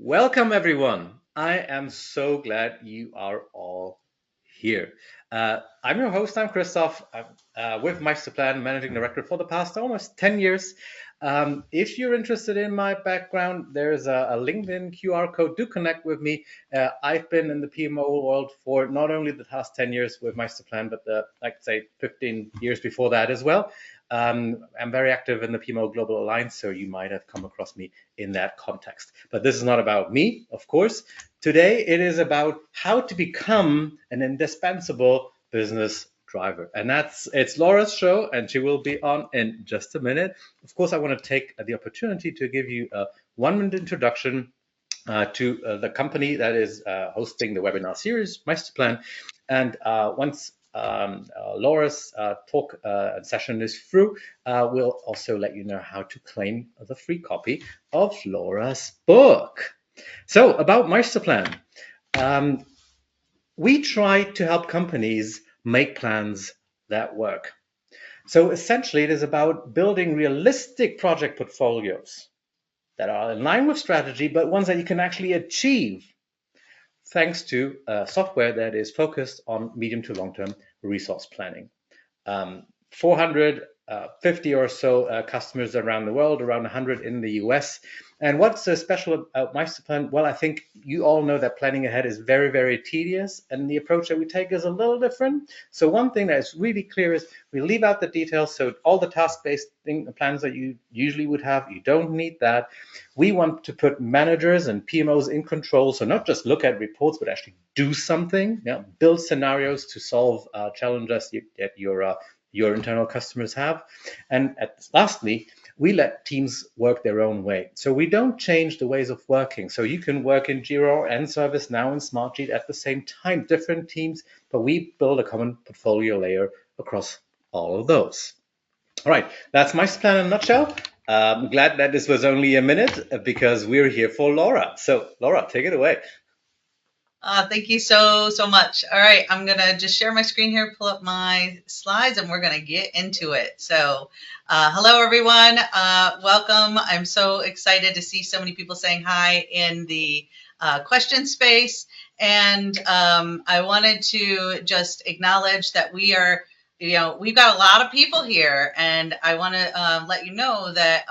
Welcome, everyone. I am so glad you are all here. I'm your host, I'm Christoph. I'm with Meisterplan, Managing Director for the past almost 10 years. If you're interested in my background, there's a LinkedIn QR code. Do connect with me. I've been in the PMO world for not only the past 10 years with Meisterplan, but I'd say 15 years before that as well. I'm very active in the PMO Global Alliance, so you might have come across me in that context. But this is not about me, of course. Today, it is about how to become an indispensable business driver. And it's Laura's show, and she will be on in just a minute. Of course, I want to take the opportunity to give you a 1-minute introduction to the company that is hosting the webinar series, Meisterplan. And once Laura's talk session is through, we'll also let you know how to claim the free copy of Laura's book. So about Meisterplan, we try to help companies make plans that work. So essentially, it is about building realistic project portfolios that are in line with strategy, but ones that you can actually achieve thanks to software that is focused on medium to long-term resource planning. 450 or so customers around the world, around 100 in the US. And what's special about Meisterplan? Well, I think you all know that planning ahead is very, very tedious, and the approach that we take is a little different. So one thing that is really clear is we leave out the details. So all the task-based plans that you usually would have, you don't need that. We want to put managers and PMOs in control. So not just look at reports, but actually do something, build scenarios to solve challenges that your internal customers have. And lastly, we let teams work their own way. So we don't change the ways of working. So you can work in Jira and ServiceNow and Smartsheet at the same time, different teams, but we build a common portfolio layer across all of those. All right, that's Meisterplan in a nutshell. I'm glad that this was only a minute because we're here for Laura. So Laura, take it away. Thank you so much. All right, I'm going to just share my screen here, pull up my slides, and we're going to get into it. So hello, everyone. Welcome. I'm so excited to see so many people saying hi in the question space. And I wanted to just acknowledge that we've got a lot of people here, and I want to let you know that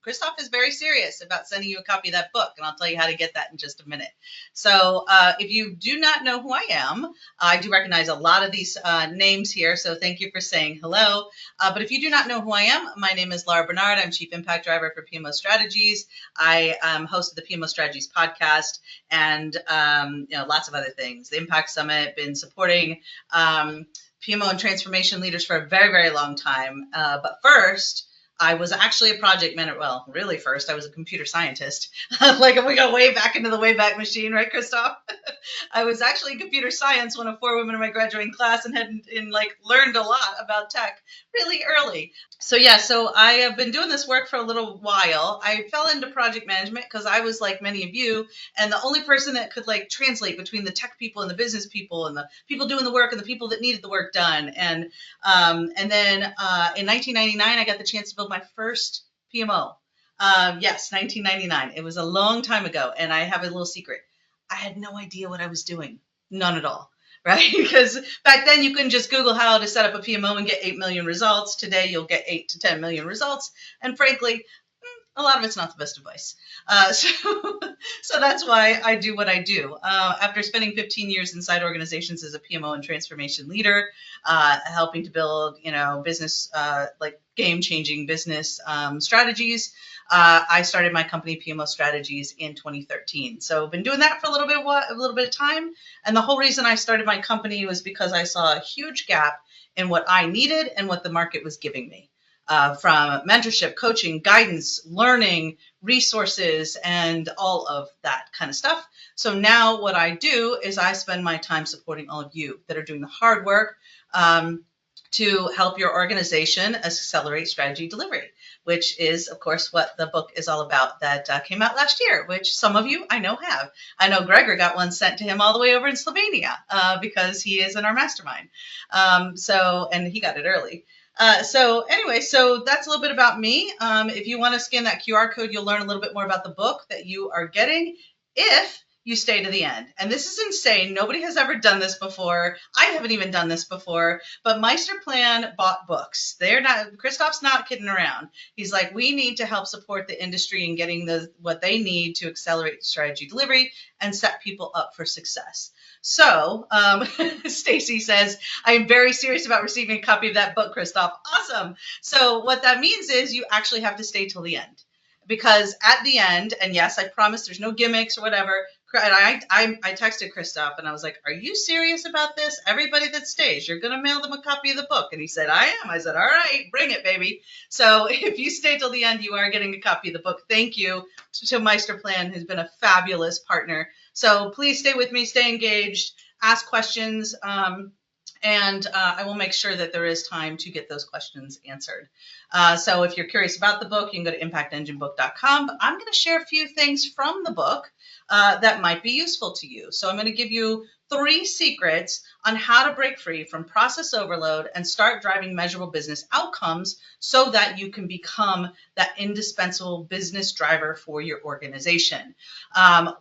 Christoph is very serious about sending you a copy of that book, and I'll tell you how to get that in just a minute. So if you do not know who I am, I do recognize a lot of these names here, so thank you for saying hello. But if you do not know who I am, my name is Laura Barnard. I'm Chief Impact Driver for PMO Strategies. I am host of the PMO Strategies podcast, and lots of other things. The Impact Summit, been supporting PMO and transformation leaders for a very, very long time. But first, I was actually a project manager. Well, really first, I was a computer scientist. Like we go way back into the Wayback Machine, right, Christoph? I was actually in computer science, one of 4 women in my graduating class, and had learned a lot about tech really early. So I have been doing this work for a little while. I fell into project management because I was like many of you, and the only person that could translate between the tech people and the business people and the people doing the work and the people that needed the work done. And then in 1999, I got the chance to build my first PMO. Yes, 1999. It was a long time ago, and I have a little secret. I had no idea what I was doing. None at all. Right? Because back then you couldn't just Google how to set up a PMO and get 8 million results. Today you'll get 8 to 10 million results. And frankly, a lot of it's not the best advice. So that's why I do what I do. After spending 15 years inside organizations as a PMO and transformation leader, helping to build, business, game-changing business strategies, I started my company PMO Strategies in 2013. So I've been doing that for a little bit of time. And the whole reason I started my company was because I saw a huge gap in what I needed and what the market was giving me. From mentorship, coaching, guidance, learning, resources, and all of that kind of stuff. So now what I do is I spend my time supporting all of you that are doing the hard work to help your organization accelerate strategy delivery, which is, of course, what the book is all about that came out last year, which some of you I know have. I know Gregor got one sent to him all the way over in Slovenia because he is in our mastermind. And he got it early. So that's a little bit about me. If you want to scan that QR code, you'll learn a little bit more about the book that you are getting. if you stay to the end. And this is insane. Nobody has ever done this before. I haven't even done this before, but Meister Plan bought books. Christoph's not kidding around. He's like, we need to help support the industry in getting what they need to accelerate strategy delivery and set people up for success. So Stacy says, I am very serious about receiving a copy of that book, Christoph. Awesome. So what that means is you actually have to stay till the end. Because at the end, and yes, I promise there's no gimmicks or whatever. And I texted Christoph and I was like, are you serious about this? Everybody that stays, you're going to mail them a copy of the book. And he said, I am. I said, all right, bring it, baby. So if you stay till the end, you are getting a copy of the book. Thank you to Meister Plan, who's been a fabulous partner. So please stay with me, stay engaged, ask questions. And I will make sure that there is time to get those questions answered. So if you're curious about the book, you can go to impactenginebook.com. But I'm going to share a few things from the book that might be useful to you. So I'm going to give you 3 secrets on how to break free from process overload and start driving measurable business outcomes so that you can become that indispensable business driver for your organization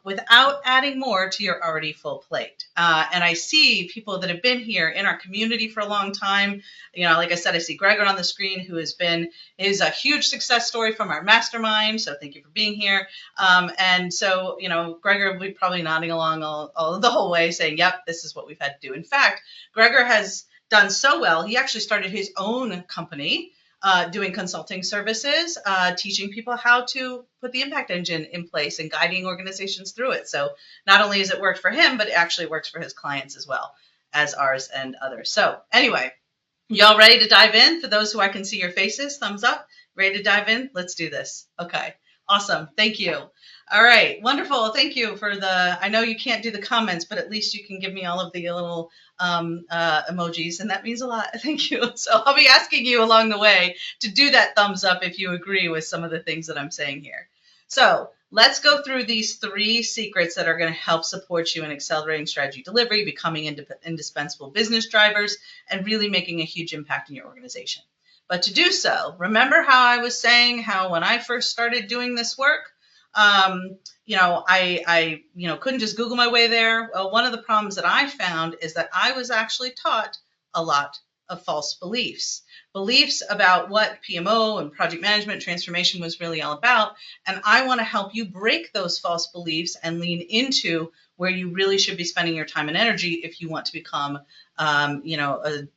without adding more to your already full plate. And I see people that have been here in our community for a long time. You know, like I said, I see Gregor on the screen, who is a huge success story from our mastermind. So thank you for being here. And so, you know, Gregor will be probably nodding along all the whole way saying, yep, this is what we've had to do. In fact, Gregor has done so well. He actually started his own company doing consulting services, teaching people how to put the impact engine in place and guiding organizations through it. So not only has it worked for him, but it actually works for his clients as well as ours and others. So anyway, y'all ready to dive in? For those who I can see your faces, thumbs up. Ready to dive in? Let's do this. Okay, awesome. Thank you. All right, wonderful. Thank you for I know you can't do the comments, but at least you can give me all of the little emojis, and that means a lot. Thank you. So I'll be asking you along the way to do that thumbs up if you agree with some of the things that I'm saying here. So let's go through these 3 secrets that are going to help support you in accelerating strategy delivery, becoming indispensable business drivers, and really making a huge impact in your organization. But to do so, remember how I was saying how when I first started doing this work, I couldn't just Google my way there. Well, one of the problems that I found is that I was actually taught a lot of false beliefs about what PMO and project management transformation was really all about. And I want to help you break those false beliefs and lean into where you really should be spending your time and energy if you want to become, a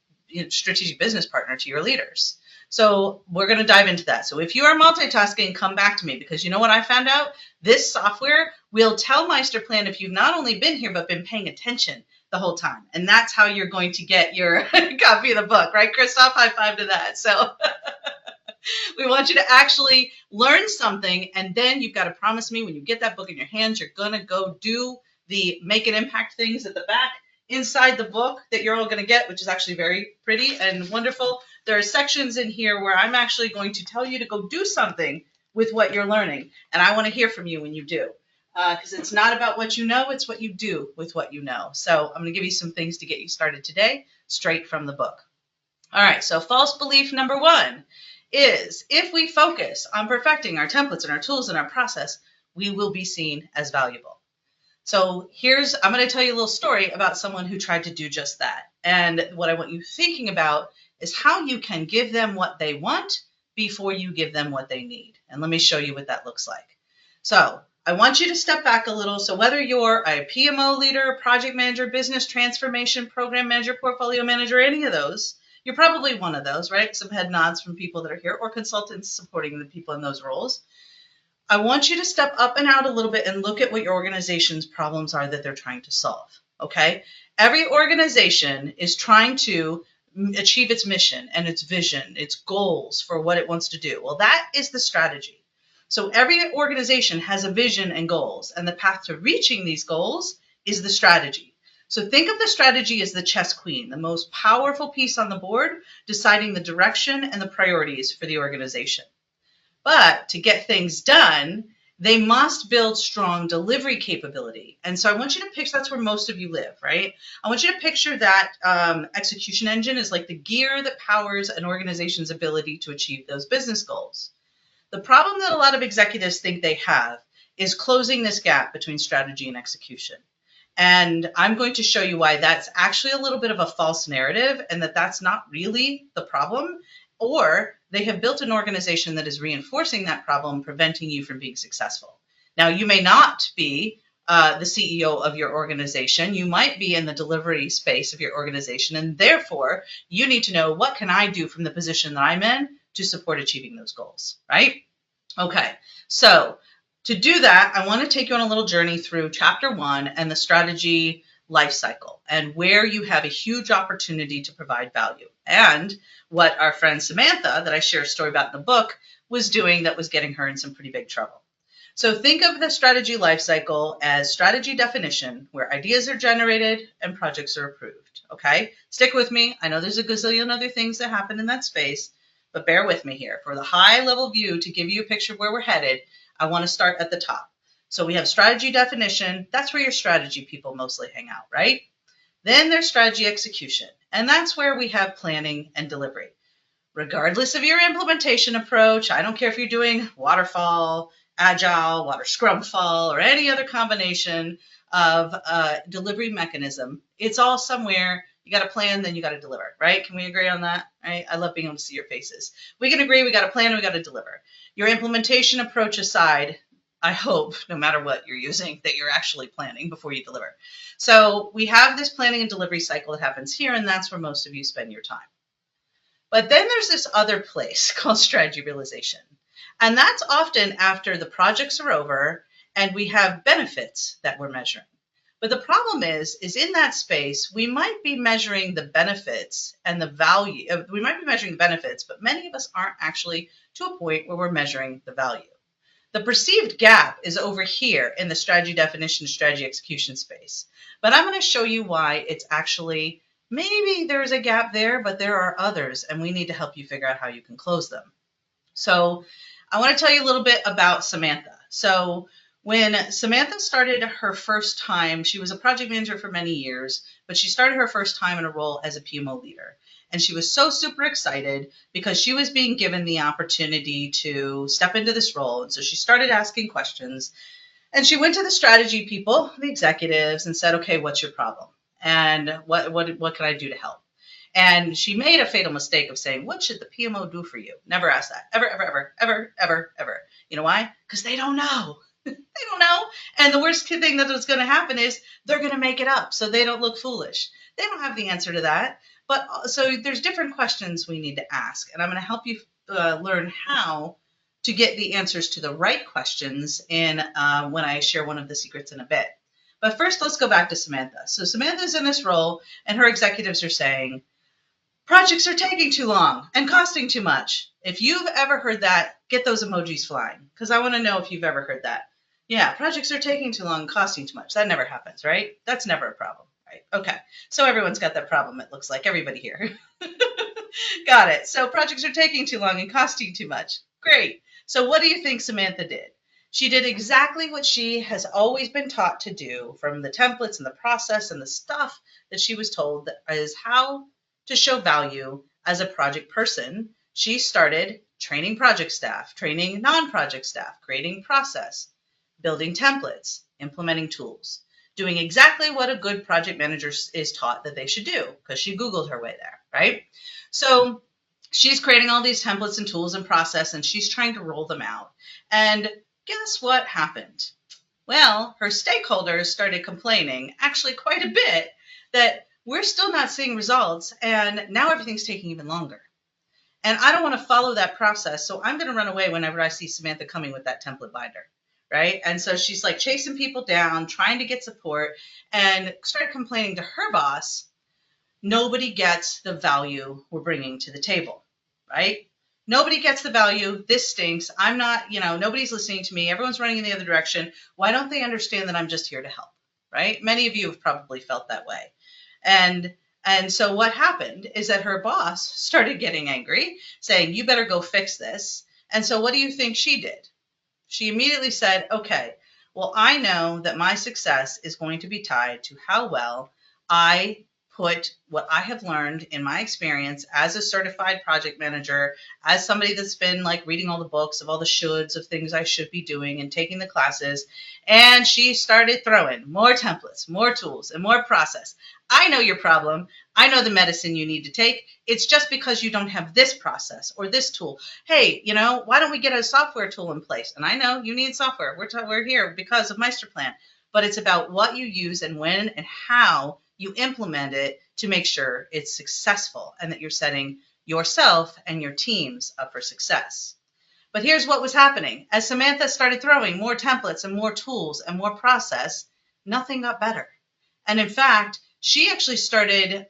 strategic business partner to your leaders. So we're going to dive into that. So if you are multitasking, come back to me, because you know what I found out? This software will tell Meister Plan if you've not only been here, but been paying attention the whole time. And that's how you're going to get your copy of the book, right, Christoph? High five to that. So we want you to actually learn something. And then you've got to promise me when you get that book in your hands, you're going to go do the make an impact things at the back inside the book that you're all going to get, which is actually very pretty and wonderful. There are sections in here where I'm actually going to tell you to go do something with what you're learning. And I want to hear from you when you do, because it's not about what you know, it's what you do with what you know. So I'm going to give you some things to get you started today, straight from the book. All right, so false belief number 1 is if we focus on perfecting our templates and our tools and our process, we will be seen as valuable. So I'm going to tell you a little story about someone who tried to do just that. And what I want you thinking about is how you can give them what they want before you give them what they need. And let me show you what that looks like. So I want you to step back a little. So whether you're a PMO leader, project manager, business transformation, program manager, portfolio manager, any of those, you're probably one of those, right? Some head nods from people that are here, or consultants supporting the people in those roles. I want you to step up and out a little bit and look at what your organization's problems are that they're trying to solve, okay? Every organization is trying to achieve its mission and its vision, its goals for what it wants to do. Well, that is the strategy. So every organization has a vision and goals, and the path to reaching these goals is the strategy. So think of the strategy as the chess queen, the most powerful piece on the board, deciding the direction and the priorities for the organization. But to get things done, they must build strong delivery capability. And so I want you to picture, that's where most of you live, right? I want you to picture that execution engine is like the gear that powers an organization's ability to achieve those business goals. The problem that a lot of executives think they have is closing this gap between strategy and execution. And I'm going to show you why that's actually a little bit of a false narrative and that that's not really the problem, or they have built an organization that is reinforcing that problem, preventing you from being successful. Now, you may not be the CEO of your organization. You might be in the delivery space of your organization, and therefore you need to know, what can I do from the position that I'm in to support achieving those goals, right? Okay, so to do that, I want to take you on a little journey through chapter 1 and the strategy life cycle, and where you have a huge opportunity to provide value, and what our friend Samantha, that I share a story about in the book, was doing that was getting her in some pretty big trouble. So think of the strategy life cycle as strategy definition, where ideas are generated and projects are approved. Okay, stick with me. I know there's a gazillion other things that happen in that space, but bear with me here. For the high level view, to give you a picture of where we're headed, I want to start at the top. So we have strategy definition. That's where your strategy people mostly hang out, right? Then there's strategy execution, and that's where we have planning and delivery. Regardless of your implementation approach, I don't care if you're doing waterfall, agile, water scrumfall, or any other combination of delivery mechanism, it's all somewhere. You got to plan, then you got to deliver, right? Can we agree on that? Right? I love being able to see your faces. We can agree we got to plan and we got to deliver. Your implementation approach aside, I hope, no matter what you're using, that you're actually planning before you deliver. So we have this planning and delivery cycle that happens here, and that's where most of you spend your time. But then there's this other place called strategy realization. And that's often after the projects are over and we have benefits that we're measuring. But the problem is in that space, we might be measuring the benefits and the value. We might be measuring the benefits, but many of us aren't actually to a point where we're measuring the value. The perceived gap is over here in the strategy definition, strategy execution space. But I'm going to show you why it's actually, maybe there's a gap there, but there are others, and we need to help you figure out how you can close them. So I want to tell you a little bit about Samantha. So when Samantha started her first time, she was a project manager for many years, but she started her first time in a role as a PMO leader. And she was so super excited because she was being given the opportunity to step into this role. And so she started asking questions. And she went to the strategy people, the executives, and said, okay, what's your problem? And what can I do to help? And she made a fatal mistake of saying, what should the PMO do for you? Never ask that. Ever, ever, ever, ever, ever, ever. You know why? Because they don't know. They don't know. And the worst thing that was going to happen is they're going to make it up so they don't look foolish. They don't have the answer to that. But so there's different questions we need to ask. And I'm going to help you learn how to get the answers to the right questions when I share one of the secrets in a bit. But first, let's go back to Samantha. So Samantha's in this role, and her executives are saying, projects are taking too long and costing too much. If you've ever heard that, get those emojis flying, because I want to know if you've ever heard that. Yeah, projects are taking too long and costing too much. That never happens, right? That's never a problem, right? Okay, so everyone's got that problem, it looks like, everybody here. Got it. So projects are taking too long and costing too much. Great. So what do you think Samantha did? She did exactly what she has always been taught to do from the templates and the process and the stuff that she was told that is how to show value as a project person. She started training project staff, training non-project staff, creating process, building templates, implementing tools, doing exactly what a good project manager is taught that they should do, because she Googled her way there, right? So she's creating all these templates and tools and process, and she's trying to roll them out. And guess what happened? Well, her stakeholders started complaining, actually quite a bit, that we're still not seeing results, and now everything's taking even longer. And I don't want to follow that process, so I'm going to run away whenever I see Samantha coming with that template binder, right? And so she's like chasing people down, trying to get support, and started complaining to her boss, nobody gets the value we're bringing to the table, right? Nobody gets the value. This stinks. I'm not, nobody's listening to me. Everyone's running in the other direction. Why don't they understand that I'm just here to help, right? Many of you have probably felt that way. And so what happened is that her boss started getting angry, saying, you better go fix this. And so what do you think she did? She immediately said, okay, well, I know that my success is going to be tied to how well I put what I have learned in my experience as a certified project manager, as somebody that's been like reading all the books of all the shoulds of things I should be doing and taking the classes. And she started throwing more templates, more tools, and more process. I know your problem. I know the medicine you need to take. It's just because you don't have this process or this tool. Hey, why don't we get a software tool in place? And I know you need software. We're here because of MeisterPlan. But it's about what you use and when and how you implement it to make sure it's successful and that you're setting yourself and your teams up for success. But here's what was happening. As Samantha started throwing more templates and more tools and more process, nothing got better. And in fact, she actually started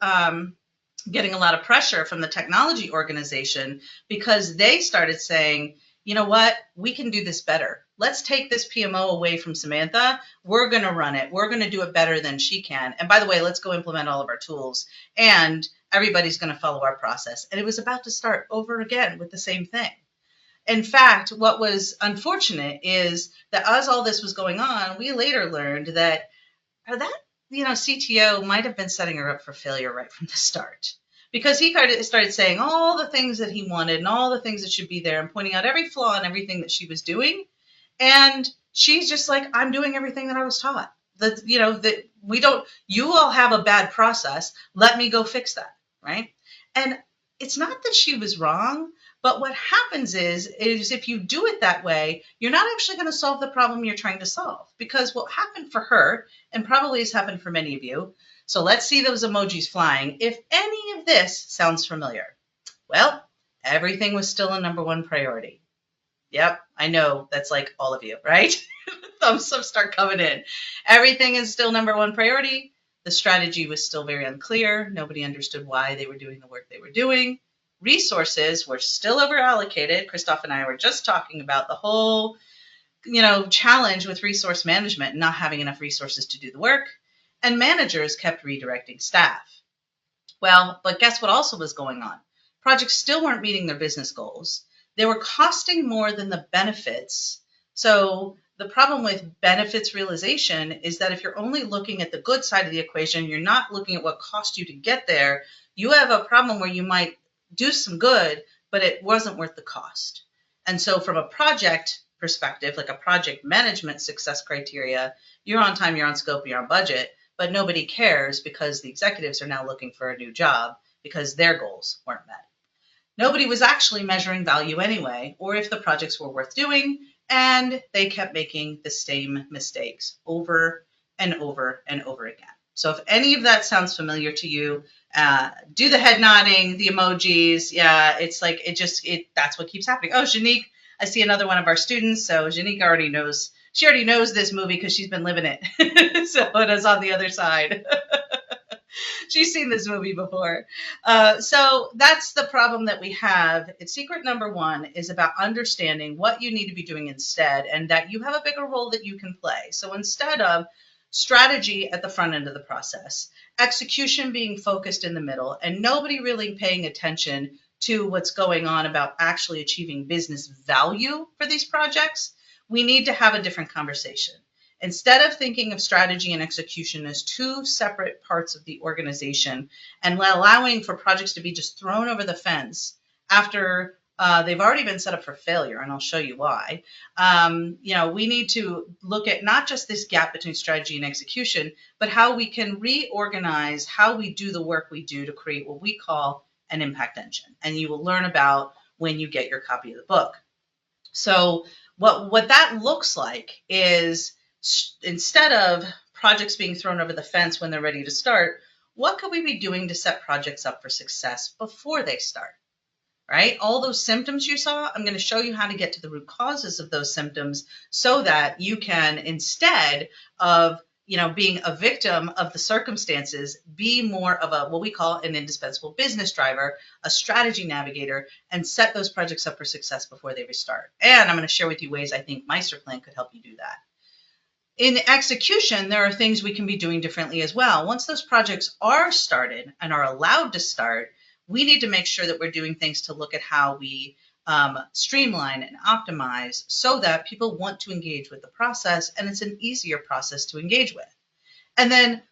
getting a lot of pressure from the technology organization because they started saying, you know what, we can do this better. Let's take this PMO away from Samantha. We're going to run it. We're going to do it better than she can. And by the way, let's go implement all of our tools. And everybody's going to follow our process. And it was about to start over again with the same thing. In fact, what was unfortunate is that as all this was going on, we later learned that CTO might have been setting her up for failure right from the start. Because he started saying all the things that he wanted and all the things that should be there and pointing out every flaw in everything that she was doing. And she's just like, I'm doing everything that I was taught. You all have a bad process. Let me go fix that, right? And it's not that she was wrong, but what happens is if you do it that way, you're not actually going to solve the problem you're trying to solve. Because what happened for her, and probably has happened for many of you, so let's see those emojis flying. If any of this sounds familiar, well, everything was still a number one priority. Yep, I know that's like all of you, right? Thumbs up start coming in. Everything is still number one priority. The strategy was still very unclear. Nobody understood why they were doing the work they were doing. Resources were still over allocated. Christoph and I were just talking about the whole, challenge with resource management and not having enough resources to do the work. And managers kept redirecting staff. Well, but guess what also was going on? Projects still weren't meeting their business goals. They were costing more than the benefits. So the problem with benefits realization is that if you're only looking at the good side of the equation, you're not looking at what cost you to get there, you have a problem where you might do some good, but it wasn't worth the cost. And so from a project perspective, like a project management success criteria, you're on time, you're on scope, you're on budget, but nobody cares because the executives are now looking for a new job because their goals weren't met. Nobody was actually measuring value anyway, or if the projects were worth doing, and they kept making the same mistakes over and over and over again. So if any of that sounds familiar to you, do the head nodding, the emojis. Yeah, it's like, that's what keeps happening. Oh, Janique, I see another one of our students. So Janique already knows this movie because she's been living it. So it is on the other side. She's seen this movie before. So that's the problem that we have. Secret number one is about understanding what you need to be doing instead, and that you have a bigger role that you can play. So instead of strategy at the front end of the process, execution being focused in the middle, and nobody really paying attention to what's going on about actually achieving business value for these projects, we need to have a different conversation. Instead of thinking of strategy and execution as two separate parts of the organization and allowing for projects to be just thrown over the fence after they've already been set up for failure, and I'll show you why, we need to look at not just this gap between strategy and execution, but how we can reorganize how we do the work we do to create what we call an impact engine. And you will learn about when you get your copy of the book. So what that looks like is, instead of projects being thrown over the fence when they're ready to start, what could we be doing to set projects up for success before they start, right? All those symptoms you saw, I'm going to show you how to get to the root causes of those symptoms so that you can, instead of being a victim of the circumstances, be more of what we call an indispensable business driver, a strategy navigator, and set those projects up for success before they restart. And I'm going to share with you ways I think MeisterPlan could help you do that. In execution, there are things we can be doing differently as well. Once those projects are started and are allowed to start, we need to make sure that we're doing things to look at how we streamline and optimize so that people want to engage with the process and it's an easier process to engage with. And then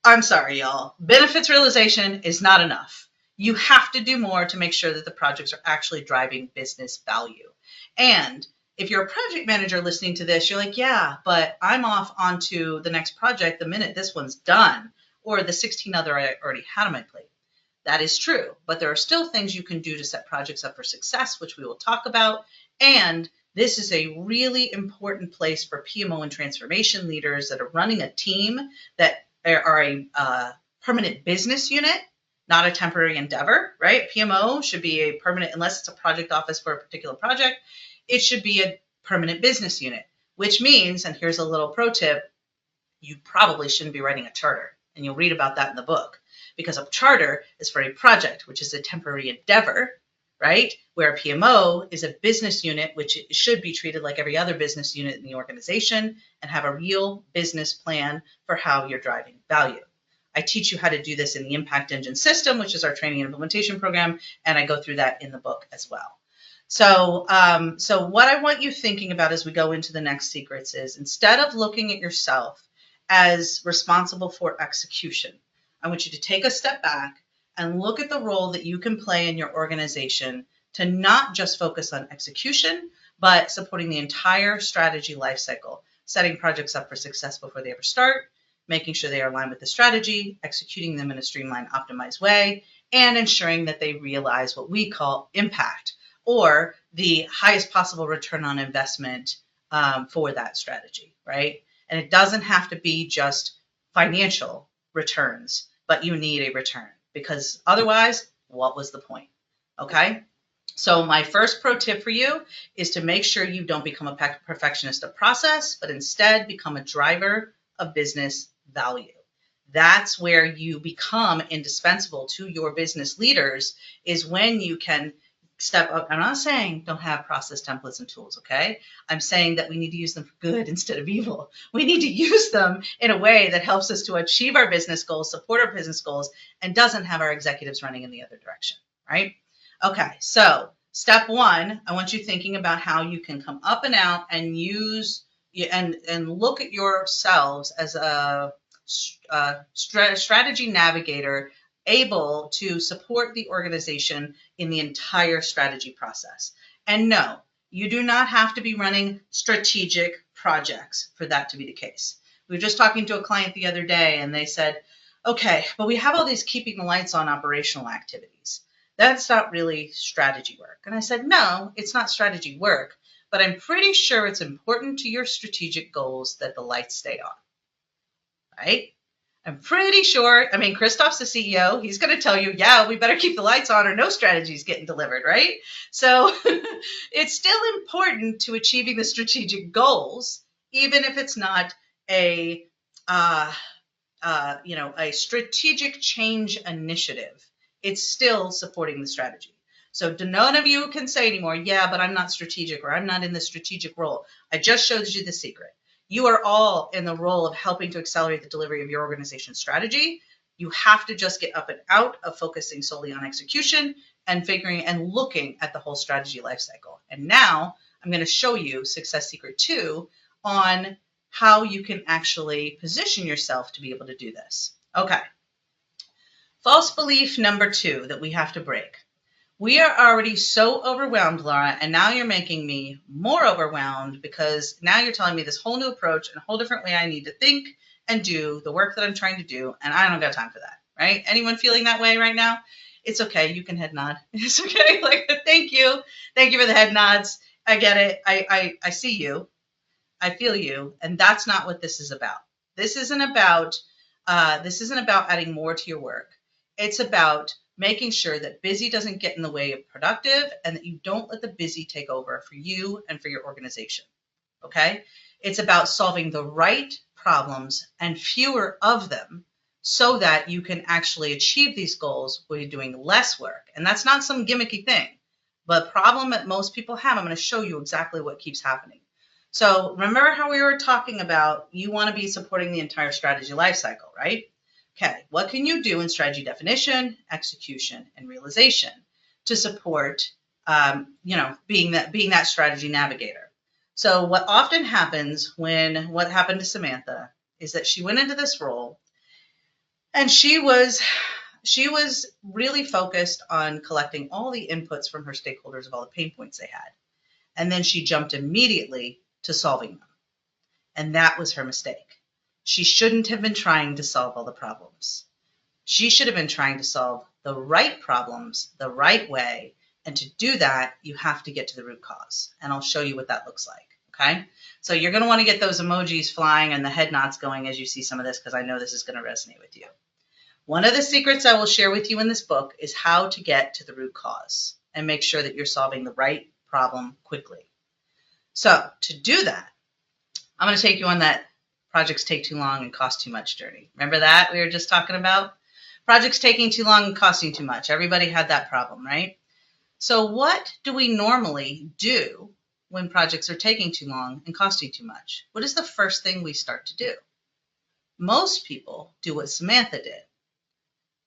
I'm sorry, y'all. Benefits realization is not enough. You have to do more to make sure that the projects are actually driving business value. And if you're a project manager listening to this, you're like, yeah, but I'm off onto the next project the minute this one's done, or the 16 other I already had on my plate. That is true, but there are still things you can do to set projects up for success, which we will talk about. And this is a really important place for PMO and transformation leaders that are running a team that are a permanent business unit, not a temporary endeavor, right? PMO should be a permanent, unless it's a project office for a particular project, it should be a permanent business unit, which means, and here's a little pro tip, you probably shouldn't be writing a charter. And you'll read about that in the book, because a charter is for a project, which is a temporary endeavor, right? Where a PMO is a business unit, which should be treated like every other business unit in the organization and have a real business plan for how you're driving value. I teach you how to do this in the Impact Engine system, which is our training and implementation program, and I go through that in the book as well. So what I want you thinking about as we go into the next secrets is, instead of looking at yourself as responsible for execution, I want you to take a step back and look at the role that you can play in your organization to not just focus on execution, but supporting the entire strategy lifecycle, setting projects up for success before they ever start, making sure they are aligned with the strategy, executing them in a streamlined, optimized way, and ensuring that they realize what we call impact, or the highest possible return on investment for that strategy, right? And it doesn't have to be just financial returns, but you need a return, because otherwise, what was the point? Okay? So my first pro tip for you is to make sure you don't become a perfectionist of process, but instead become a driver of business value. That's where you become indispensable to your business leaders, is when you can step up. I'm not saying don't have process templates and tools, okay? I'm saying that we need to use them for good instead of evil. We need to use them in a way that helps us to achieve our business goals, support our business goals, and doesn't have our executives running in the other direction, right? Okay, so step one, I want you thinking about how you can come up and out and use and look at yourselves as a strategy navigator, able to support the organization in the entire strategy process. And no, you do not have to be running strategic projects for that to be the case. We were just talking to a client the other day, and they said, okay, but we have all these keeping the lights on operational activities. That's not really strategy work. And I said, no, it's not strategy work, but I'm pretty sure it's important to your strategic goals that the lights stay on, right? I'm pretty sure, I mean, Christoph's the CEO. He's going to tell you, yeah, we better keep the lights on or no strategy is getting delivered, right? So it's still important to achieving the strategic goals, even if it's not a strategic change initiative. It's still supporting the strategy. So none of you can say anymore, yeah, but I'm not strategic, or I'm not in the strategic role. I just showed you the secret. You are all in the role of helping to accelerate the delivery of your organization's strategy. You have to just get up and out of focusing solely on execution and figuring and looking at the whole strategy lifecycle. And now I'm going to show you Success Secret 2 on how you can actually position yourself to be able to do this. Okay. False belief number 2 that we have to break. We are already so overwhelmed, Laura, and now you're making me more overwhelmed, because now you're telling me this whole new approach and a whole different way I need to think and do the work that I'm trying to do, and I don't got time for that, right? Anyone feeling that way right now? It's okay. You can head nod. It's okay. Like, thank you. Thank you for the head nods. I get it. I see you. I feel you. And that's not what this is about. This isn't about adding more to your work. It's about making sure that busy doesn't get in the way of productive, and that you don't let the busy take over for you and for your organization, okay? It's about solving the right problems and fewer of them, so that you can actually achieve these goals while you're doing less work. And that's not some gimmicky thing, but problem that most people have. I'm going to show you exactly what keeps happening. So remember how we were talking about, you want to be supporting the entire strategy lifecycle, right? Okay, what can you do in strategy definition, execution, and realization to support, being that strategy navigator? So what often happens what happened to Samantha is that she went into this role, And she was really focused on collecting all the inputs from her stakeholders of all the pain points they had. And then she jumped immediately to solving them. And that was her mistake. She shouldn't have been trying to solve all the problems. She should have been trying to solve the right problems the right way. And to do that, you have to get to the root cause. And I'll show you what that looks like. Okay? So you're going to want to get those emojis flying and the head nods going as you see some of this, because I know this is going to resonate with you. One of the secrets I will share with you in this book is how to get to the root cause and make sure that you're solving the right problem quickly. So to do that, I'm going to take you on that projects take too long and cost too much journey. Remember that we were just talking about? Projects taking too long and costing too much. Everybody had that problem, right? So what do we normally do when projects are taking too long and costing too much? What is the first thing we start to do? Most people do what Samantha did.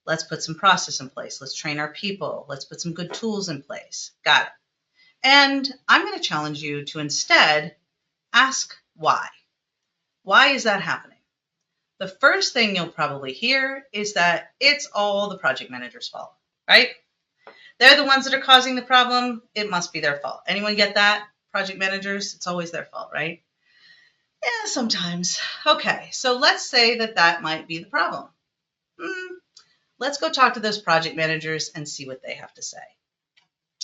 Let's put some process in place. Let's train our people. Let's put some good tools in place. Got it. And I'm going to challenge you to instead ask why. Why is that happening? The first thing you'll probably hear is that it's all the project manager's fault, right? They're the ones that are causing the problem. It must be their fault. Anyone get that? Project managers, it's always their fault, right? Yeah, sometimes. Okay, so let's say that might be the problem. Let's go talk to those project managers and see what they have to say.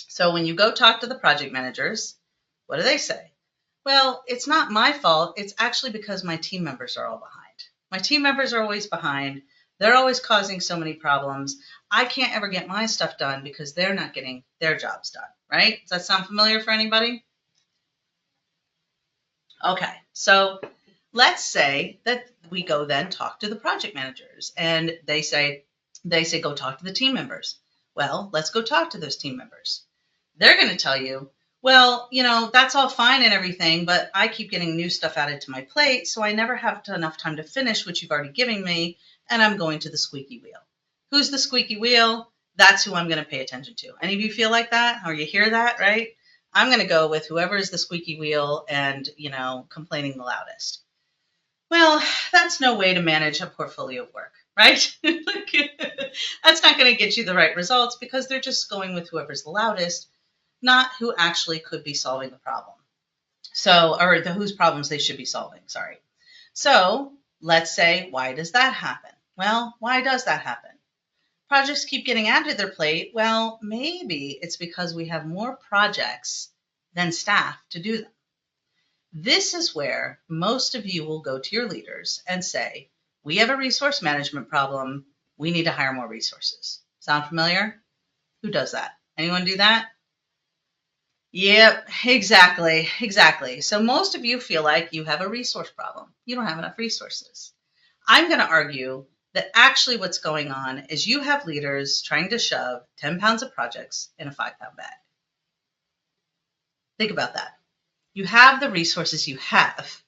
So when you go talk to the project managers, what do they say? Well, it's not my fault. It's actually because my team members are all behind. My team members are always behind. They're always causing so many problems. I can't ever get my stuff done because they're not getting their jobs done, right? Does that sound familiar for anybody? Okay, so let's say that we go then talk to the project managers and they say, go talk to the team members. Well, let's go talk to those team members. They're going to tell you, well, that's all fine and everything, but I keep getting new stuff added to my plate, so I never have enough time to finish what you've already given me, and I'm going to the squeaky wheel. Who's the squeaky wheel? That's who I'm going to pay attention to. Any of you feel like that? Or you hear that, right? I'm going to go with whoever is the squeaky wheel and, complaining the loudest. Well, that's no way to manage a portfolio of work, right? That's not going to get you the right results because they're just going with whoever's the loudest, not who actually could be solving the problem. Or whose problems they should be solving, sorry. So let's say, why does that happen? Well, why does that happen? Projects keep getting added to their plate. Well, maybe it's because we have more projects than staff to do them. This is where most of you will go to your leaders and say, we have a resource management problem. We need to hire more resources. Sound familiar? Who does that? Anyone do that? Yep, exactly. So most of you feel like you have a resource problem. You don't have enough resources. I'm going to argue that actually what's going on is you have leaders trying to shove 10 pounds of projects in a 5-pound bag. Think about that. You have the resources you have.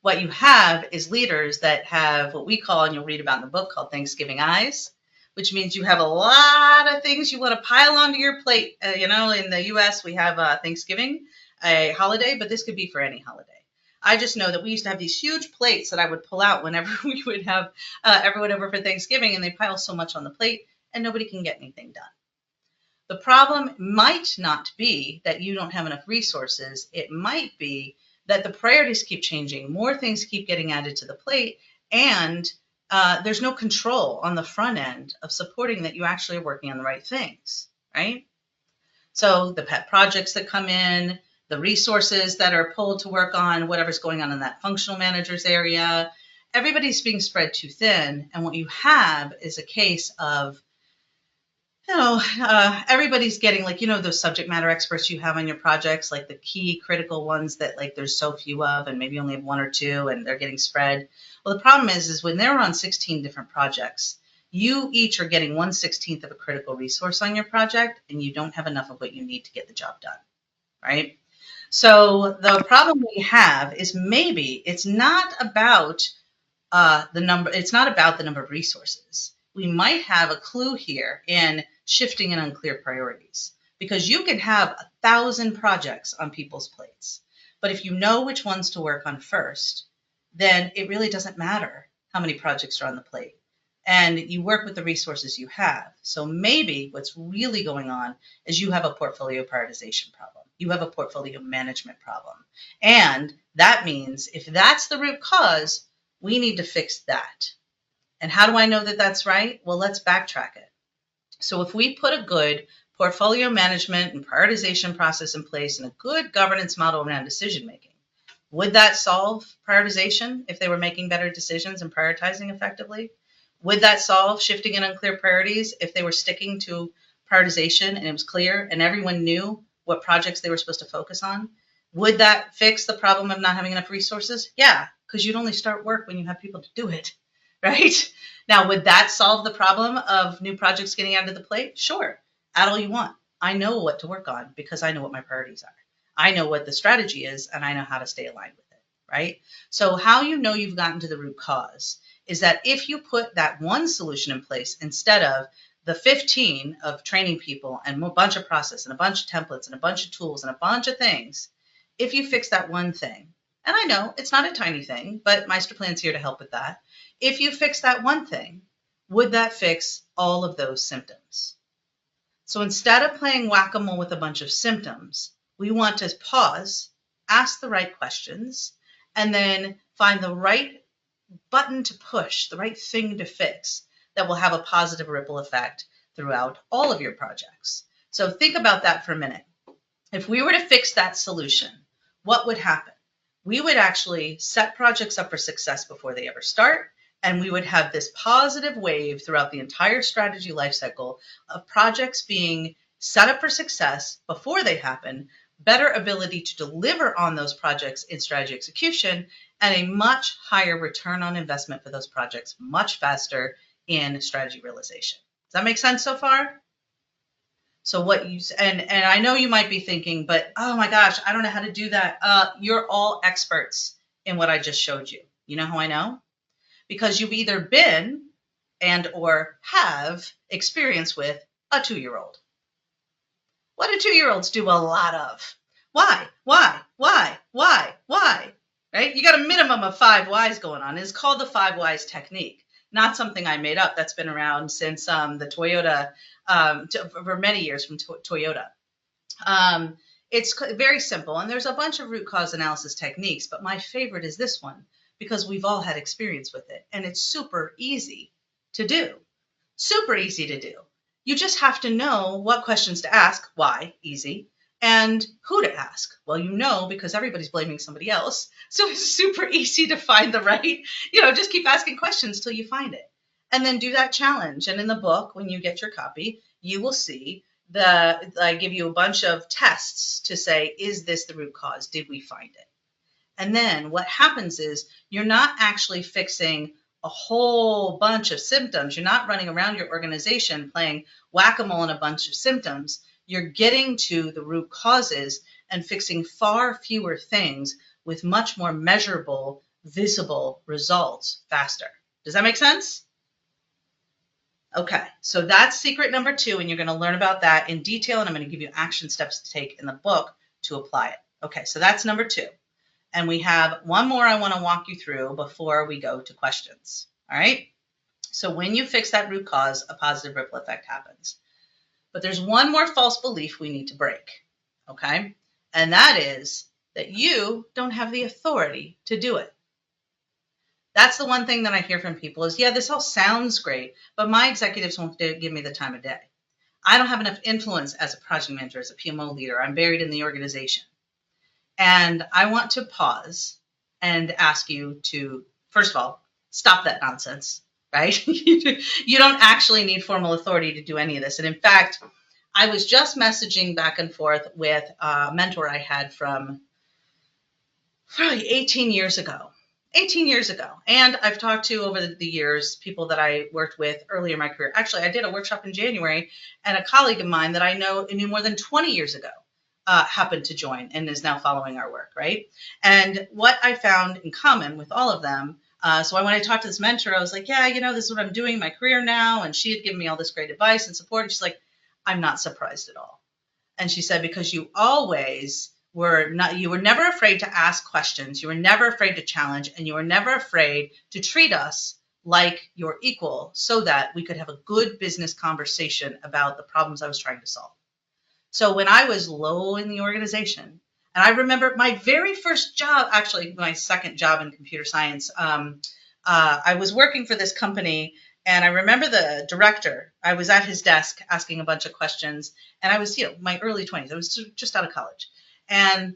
What you have is leaders that have what we call, and you'll read about in the book, called Thanksgiving eyes, which means you have a lot of things you want to pile onto your plate. In the U.S., we have Thanksgiving, a holiday, but this could be for any holiday. I just know that we used to have these huge plates that I would pull out whenever we would have everyone over for Thanksgiving, and they pile so much on the plate, and nobody can get anything done. The problem might not be that you don't have enough resources. It might be that the priorities keep changing, more things keep getting added to the plate, and there's no control on the front end of supporting that you actually are working on the right things, right? So the pet projects that come in, the resources that are pulled to work on whatever's going on in that functional manager's area, everybody's being spread too thin. And what you have is a case of, everybody's getting those subject matter experts you have on your projects, like the key critical ones that there's so few of and maybe only have one or two and they're getting spread. Well, the problem is when they're on 16 different projects, you each are getting 1/16 of a critical resource on your project and you don't have enough of what you need to get the job done, right? So the problem we have is maybe it's not about the number of resources. We might have a clue here in shifting in unclear priorities, because you can have 1,000 projects on people's plates. But if you know which ones to work on first, then it really doesn't matter how many projects are on the plate. and you work with the resources you have. So maybe what's really going on is you have a portfolio prioritization problem. You have a portfolio management problem. And that means if that's the root cause, we need to fix that. And how do I know that that's right? Well, let's backtrack it. So if we put a good portfolio management and prioritization process in place and a good governance model around decision making, would that solve prioritization if they were making better decisions and prioritizing effectively? Would that solve shifting and unclear priorities if they were sticking to prioritization and it was clear and everyone knew what projects they were supposed to focus on? Would that fix the problem of not having enough resources? Yeah, because you'd only start work when you have people to do it, right? Now, would that solve the problem of new projects getting out of the plate? Sure, add all you want. I know what to work on because I know what my priorities are. I know what the strategy is and I know how to stay aligned with it, right? So how you know you've gotten to the root cause is that if you put that one solution in place instead of the 15 of training people and a bunch of process and a bunch of templates and a bunch of tools and a bunch of things, if you fix that one thing, and I know it's not a tiny thing, but Meister Plan's here to help with that. If you fix that one thing, would that fix all of those symptoms? So instead of playing whack-a-mole with a bunch of symptoms, we want to pause, ask the right questions, and then find the right button to push, the right thing to fix that will have a positive ripple effect throughout all of your projects. So think about that for a minute. If we were to fix that solution, what would happen? We would actually set projects up for success before they ever start, and we would have this positive wave throughout the entire strategy lifecycle of projects being set up for success before they happen, better ability to deliver on those projects in strategy execution, and a much higher return on investment for those projects much faster in strategy realization. Does that make sense so far? So what you, and I know you might be thinking, but oh my gosh, I don't know how to do that. You're all experts in what I just showed you. You know how I know? Because you've either been and or have experience with a 2-year-old. What do 2-year-olds do a lot of? Why? Right? You got a minimum of 5 whys going on. It's called the 5 whys technique. Not something I made up. That's been around since the Toyota, for many years from Toyota. It's very simple, and there's a bunch of root cause analysis techniques, but my favorite is this one because we've all had experience with it, and it's super easy to do. Super easy to do. You just have to know what questions to ask, why, easy, and who to ask. Well, you know, because everybody's blaming somebody else. So it's super easy to find the right, just keep asking questions till you find it. And then do that challenge. And in the book, when you get your copy, you will see I give you a bunch of tests to say, is this the root cause? Did we find it? And then what happens is you're not actually fixing a whole bunch of symptoms. You're not running around your organization playing whack-a-mole in a bunch of symptoms. You're getting to the root causes and fixing far fewer things with much more measurable, visible results faster. Does that make sense? Okay, so that's secret number 2, and you're going to learn about that in detail, and I'm going to give you action steps to take in the book to apply it. Okay, so that's number 2. And we have one more I want to walk you through before we go to questions. All right? So when you fix that root cause, a positive ripple effect happens. But there's one more false belief we need to break. Okay? And that is that you don't have the authority to do it. That's the one thing that I hear from people is, yeah, this all sounds great, but my executives won't give me the time of day. I don't have enough influence as a project manager, as a PMO leader. I'm buried in the organization. And I want to pause and ask you to, first of all, stop that nonsense, right? You don't actually need formal authority to do any of this. And in fact, I was just messaging back and forth with a mentor I had from probably 18 years ago. And I've talked to over the years people that I worked with earlier in my career. Actually, I did a workshop in January, and a colleague of mine that I knew more than 20 years ago happened to join and is now following our work, right? And what I found in common with all of them, so when I talked to this mentor, I was like, yeah, this is what I'm doing in my career now. And she had given me all this great advice and support. And she's like, I'm not surprised at all. And she said, because you always you were never afraid to ask questions. You were never afraid to challenge, and you were never afraid to treat us like your equal so that we could have a good business conversation about the problems I was trying to solve. So when I was low in the organization, and I remember my very first job, actually my second job in computer science, I was working for this company, and I remember the director. I was at his desk asking a bunch of questions, and I was, my early 20s. I was just out of college, and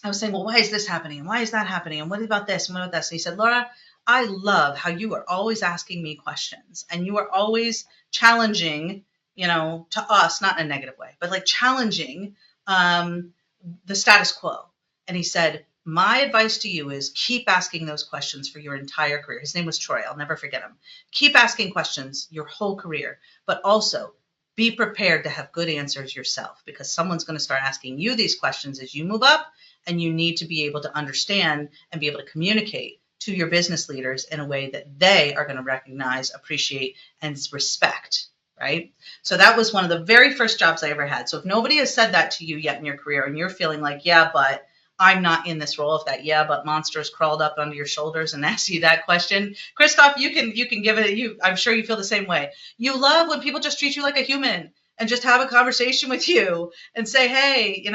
I was saying, well, why is this happening? And why is that happening? And what about this? And what about this? And he said, Laura, I love how you are always asking me questions, and you are always challenging, to us, not in a negative way, but like challenging the status quo. And he said, my advice to you is keep asking those questions for your entire career. His name was Troy. I'll never forget him. Keep asking questions your whole career, but also be prepared to have good answers yourself, because someone's going to start asking you these questions as you move up, and you need to be able to understand and be able to communicate to your business leaders in a way that they are going to recognize, appreciate, and respect. Right? So that was one of the very first jobs I ever had. So if nobody has said that to you yet in your career, and you're feeling like, yeah, but I'm not in this role, if that yeah, but monster has crawled up under your shoulders and asked you that question, Christoph, you can give it. I'm sure you feel the same way. You love when people just treat you like a human and just have a conversation with you and say, hey,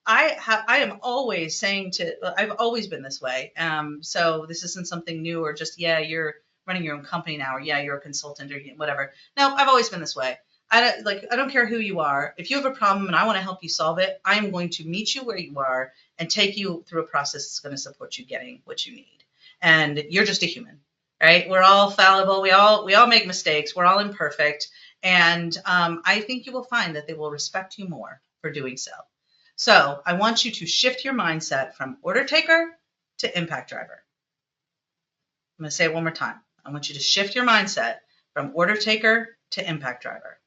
I am always saying I've always been this way. So this isn't something new, or just, yeah, you're running your own company now, or yeah, you're a consultant, or whatever. No, I've always been this way. I don't care who you are. If you have a problem and I want to help you solve it, I am going to meet you where you are and take you through a process that's going to support you getting what you need. And you're just a human, right? We're all fallible. We all make mistakes. We're all imperfect. And I think you will find that they will respect you more for doing so. So I want you to shift your mindset from order taker to impact driver. I'm going to say it one more time. I want you to shift your mindset from order taker to impact driver.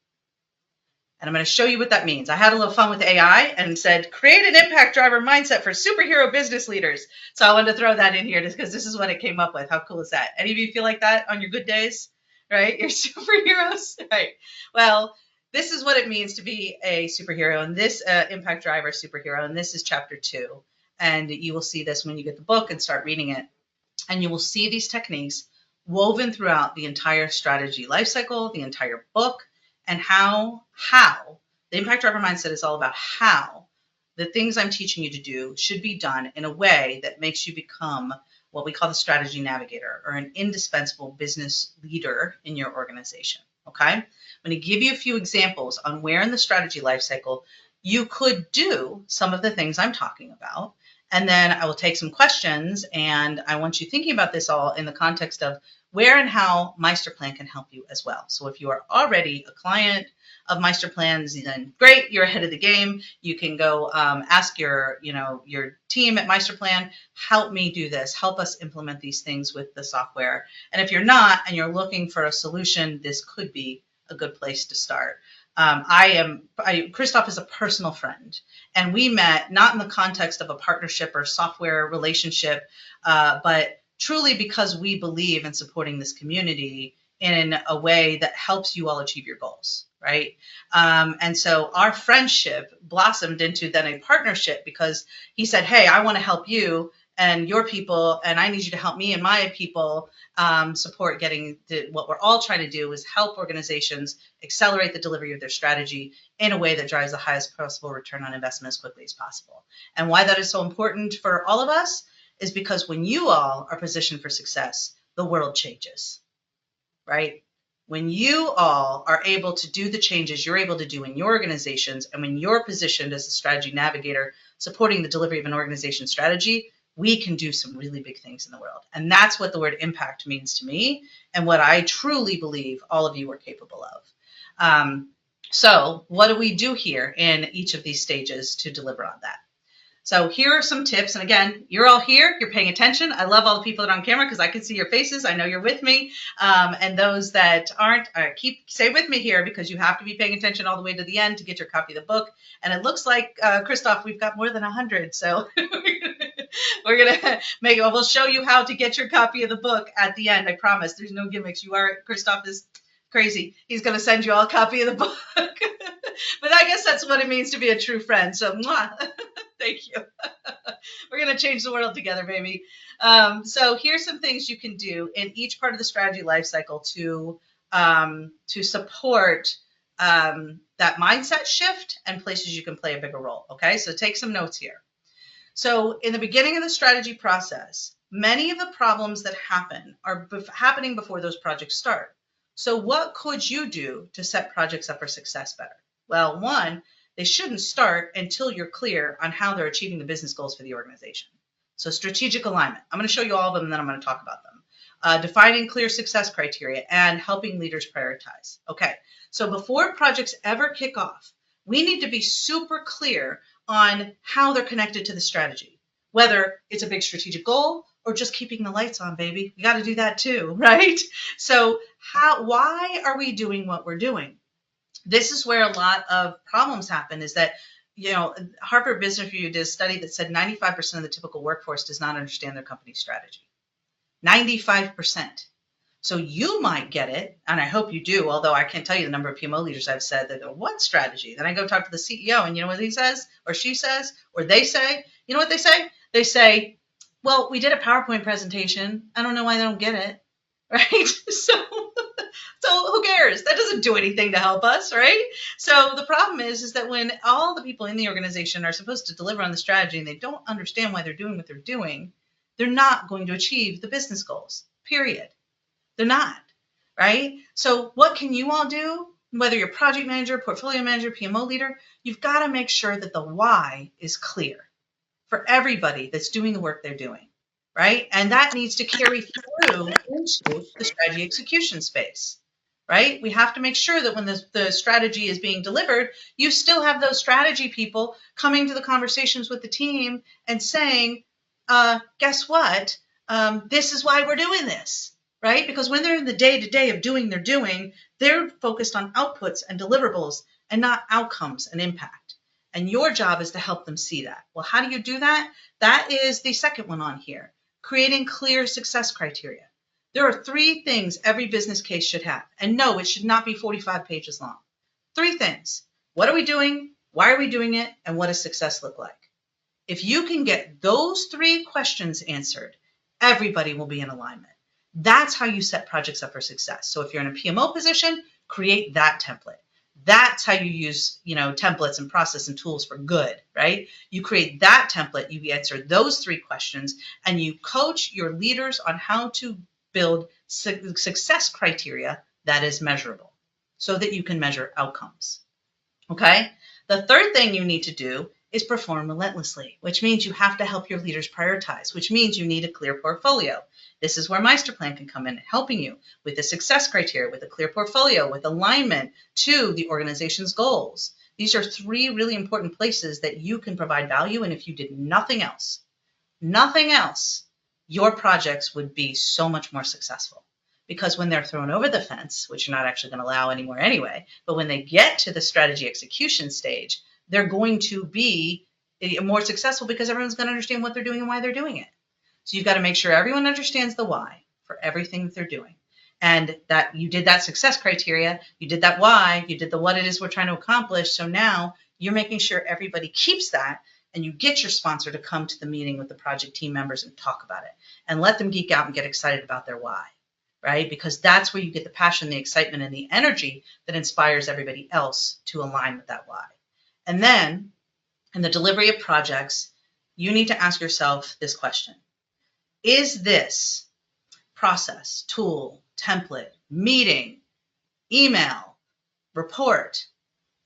And I'm going to show you what that means. I had a little fun with AI and said, create an impact driver mindset for superhero business leaders. So I wanted to throw that in here just because this is what it came up with. How cool is that? Any of you feel like that on your good days, right? You're superheroes, right? Well, this is what it means to be a superhero, and this impact driver superhero, and this is chapter 2. And you will see this when you get the book and start reading it. And you will see these techniques woven throughout the entire strategy lifecycle, the entire book, and how the impact driver mindset is all about how the things I'm teaching you to do should be done in a way that makes you become what we call the strategy navigator, or an indispensable business leader in your organization. Okay? I'm going to give you a few examples on where in the strategy lifecycle you could do some of the things I'm talking about. And then I will take some questions, and I want you thinking about this all in the context of where and how Meisterplan can help you as well. So if you are already a client of Meisterplan, then great, you're ahead of the game. You can go ask your team at Meisterplan, help me do this, help us implement these things with the software. And if you're not, and you're looking for a solution, this could be a good place to start. Christoph is a personal friend, and we met not in the context of a partnership or software relationship, but truly because we believe in supporting this community in a way that helps you all achieve your goals, right? And so our friendship blossomed into then a partnership, because he said, hey, I want to help you and your people, and I need you to help me and my people support getting what we're all trying to do is help organizations accelerate the delivery of their strategy in a way that drives the highest possible return on investment as quickly as possible. And why that is so important for all of us is because when you all are positioned for success, the world changes, right? When you all are able to do the changes you're able to do in your organizations, and when you're positioned as a strategy navigator supporting the delivery of an organization strategy, we can do some really big things in the world. And that's what the word impact means to me, and what I truly believe all of you are capable of. So what do we do here in each of these stages to deliver on that? So here are some tips. And again, you're all here. You're paying attention. I love all the people that are on camera because I can see your faces. I know you're with me. And those that aren't, stay with me here, because you have to be paying attention all the way to the end to get your copy of the book. And it looks like, Christoph, we've got more than 100. So we're going to we'll show you how to get your copy of the book at the end. I promise. There's no gimmicks. Christoph is crazy. He's going to send you all a copy of the book. But I guess that's what it means to be a true friend. So, mwah. Thank you. We're going to change the world together, baby. So here's some things you can do in each part of the strategy lifecycle to support that mindset shift and places you can play a bigger role. Okay, so take some notes here. So in the beginning of the strategy process, many of the problems that happen are happening before those projects start. So what could you do to set projects up for success better? Well, one, they shouldn't start until you're clear on how they're achieving the business goals for the organization. So strategic alignment. I'm going to show you all of them, and then I'm going to talk about them. Defining clear success criteria and helping leaders prioritize. Okay, so before projects ever kick off, we need to be super clear on how they're connected to the strategy, whether it's a big strategic goal or just keeping the lights on, baby. We got to do that too, right? So why are we doing what we're doing? This is where a lot of problems happen, is that, Harvard Business Review did a study that said 95% of the typical workforce does not understand their company's strategy. 95%. So you might get it, and I hope you do, although I can't tell you the number of PMO leaders I've said that go, what strategy? Then I go talk to the CEO, and you know what he says, or she says, or they say? You know what they say? They say, well, we did a PowerPoint presentation. I don't know why they don't get it, right? So who cares? That doesn't do anything to help us, right? So the problem is that when all the people in the organization are supposed to deliver on the strategy and they don't understand why they're doing what they're doing, they're not going to achieve the business goals, period. They're not, right? So what can you all do? Whether you're project manager, portfolio manager, PMO leader, you've got to make sure that the why is clear for everybody that's doing the work they're doing, right? And that needs to carry through into the strategy execution space, right? We have to make sure that when the strategy is being delivered, you still have those strategy people coming to the conversations with the team and saying, guess what? This is why we're doing this. Right? Because when they're in the day-to-day of doing their doing, they're focused on outputs and deliverables and not outcomes and impact. And your job is to help them see that. Well, how do you do that? That is the second one on here, creating clear success criteria. There are 3 things every business case should have. And no, it should not be 45 pages long. 3 things. What are we doing? Why are we doing it? And what does success look like? If you can get those 3 questions answered, everybody will be in alignment. That's how you set projects up for success. So if you're in a PMO position, create that template. That's how you use, templates and process and tools for good, right? You create that template, you answer those 3 questions, and you coach your leaders on how to build success criteria that is measurable so that you can measure outcomes. Okay? The third thing you need to do is perform relentlessly, which means you have to help your leaders prioritize, which means you need a clear portfolio. This is where Meisterplan can come in, helping you with the success criteria, with a clear portfolio, with alignment to the organization's goals. These are 3 really important places that you can provide value. And if you did nothing else, your projects would be so much more successful. Because when they're thrown over the fence, which you're not actually going to allow anymore anyway, but when they get to the strategy execution stage, they're going to be more successful because everyone's going to understand what they're doing and why they're doing it. So you've got to make sure everyone understands the why for everything that they're doing. And that you did that success criteria, you did that why, you did the what it is we're trying to accomplish. So now you're making sure everybody keeps that, and you get your sponsor to come to the meeting with the project team members and talk about it and let them geek out and get excited about their why, right? Because that's where you get the passion, the excitement, and the energy that inspires everybody else to align with that why. And then in the delivery of projects, you need to ask yourself this question. Is this process, tool, template, meeting, email, report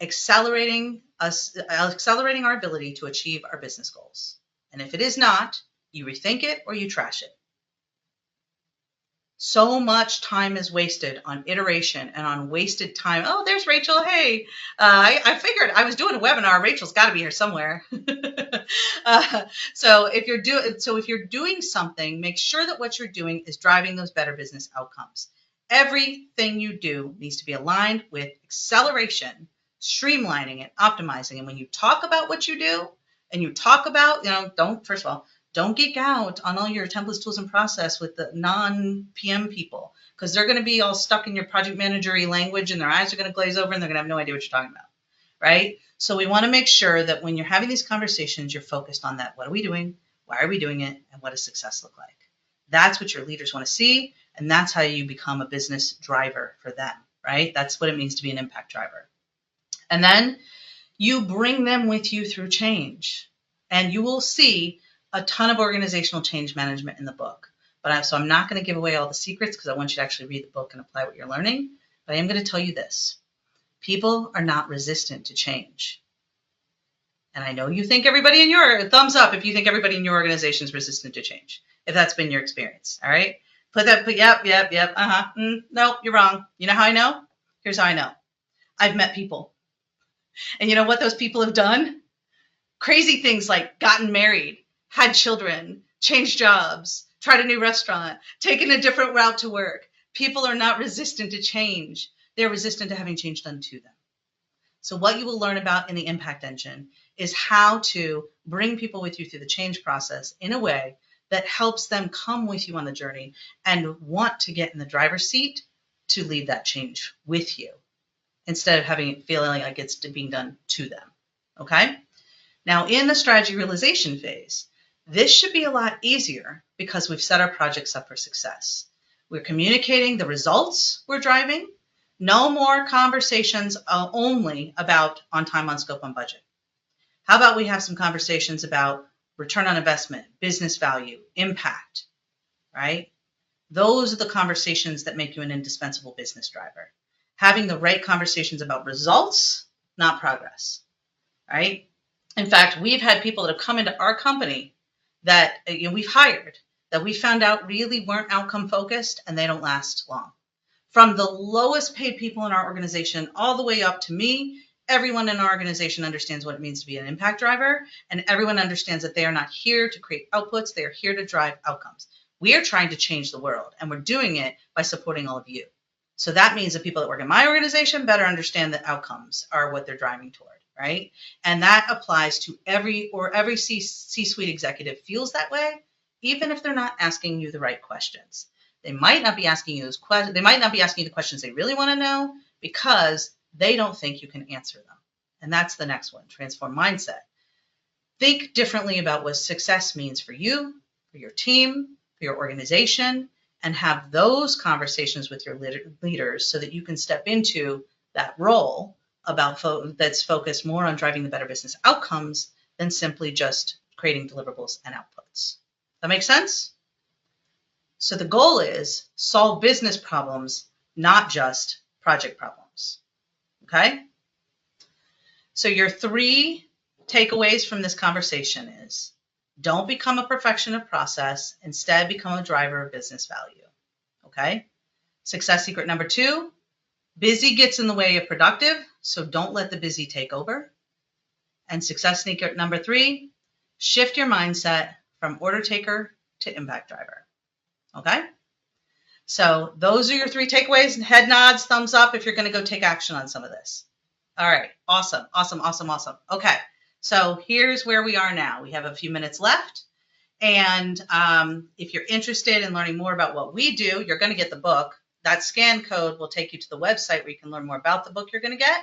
accelerating our ability to achieve our business goals? And if it is not, you rethink it or you trash it. So much time is wasted on iteration and on wasted time. Oh, there's Rachel. Hey, I figured I was doing a webinar. Rachel's got to be here somewhere. So if you're doing something, make sure that what you're doing is driving those better business outcomes. Everything you do needs to be aligned with acceleration, streamlining it, optimizing. And when you talk about what you do, and you talk about, don't geek out on all your templates, tools, and process with the non-PM people, because they're going to be all stuck in your project manager-y language and their eyes are going to glaze over and they're going to have no idea what you're talking about, right? So we want to make sure that when you're having these conversations, you're focused on that. What are we doing? Why are we doing it? And what does success look like? That's what your leaders want to see, and that's how you become a business driver for them, right? That's what it means to be an impact driver. And then you bring them with you through change. And you will see a ton of organizational change management in the book. So I'm not going to give away all the secrets because I want you to actually read the book and apply what you're learning. But I am going to tell you this. People are not resistant to change. And I know you think everybody in your, thumbs up if you think everybody in your organization is resistant to change, if that's been your experience. All right. Yep. Nope, you're wrong. You know how I know? Here's how I know. I've met people. And you know what those people have done? Crazy things like gotten married, had children, changed jobs, tried a new restaurant, taken a different route to work. People are not resistant to change. They're resistant to having change done to them. So what you will learn about in the Impact Engine is how to bring people with you through the change process in a way that helps them come with you on the journey and want to get in the driver's seat to lead that change with you instead of having it feeling like it's being done to them. Okay? Now, in the strategy realization phase, this should be a lot easier because we've set our projects up for success. We're communicating the results we're driving. No more conversations only about on time, on scope, on budget. How about we have some conversations about return on investment, business value, impact, right? Those are the conversations that make you an indispensable business driver. Having the right conversations about results, not progress, right? In fact, we've had people that have come into our company that we've hired that we found out really weren't outcome focused and they don't last long. From the lowest paid people in our organization all the way up to me, everyone in our organization understands what it means to be an impact driver, and everyone understands that they are not here to create outputs. They are here to drive outcomes. We are trying to change the world, and we're doing it by supporting all of you. So that means the people that work in my organization better understand that outcomes are what they're driving toward, right? And that applies to every C-suite executive feels that way, even if they're not asking you the right questions. They might not be asking you those questions. They might not be asking you the questions they really want to know because they don't think you can answer them. And that's the next one, transform mindset. Think differently about what success means for you, for your team, for your organization, and have those conversations with your leaders so that you can step into that role that's focused more on driving the better business outcomes than simply just creating deliverables and outputs. That makes sense? So the goal is solve business problems, not just project problems. Okay? So your 3 takeaways from this conversation is don't become a perfection of process, instead become a driver of business value. Okay? Success secret number 2, busy gets in the way of productive, so don't let the busy take over. And success secret number 3, shift your mindset from order taker to impact driver. Okay? So those are your 3 takeaways. Head nods, thumbs up if you're going to go take action on some of this. All right. Awesome. Okay. So here's where we are now. We have a few minutes left. And if you're interested in learning more about what we do, you're going to get the book. That scan code will take you to the website where you can learn more about the book you're going to get.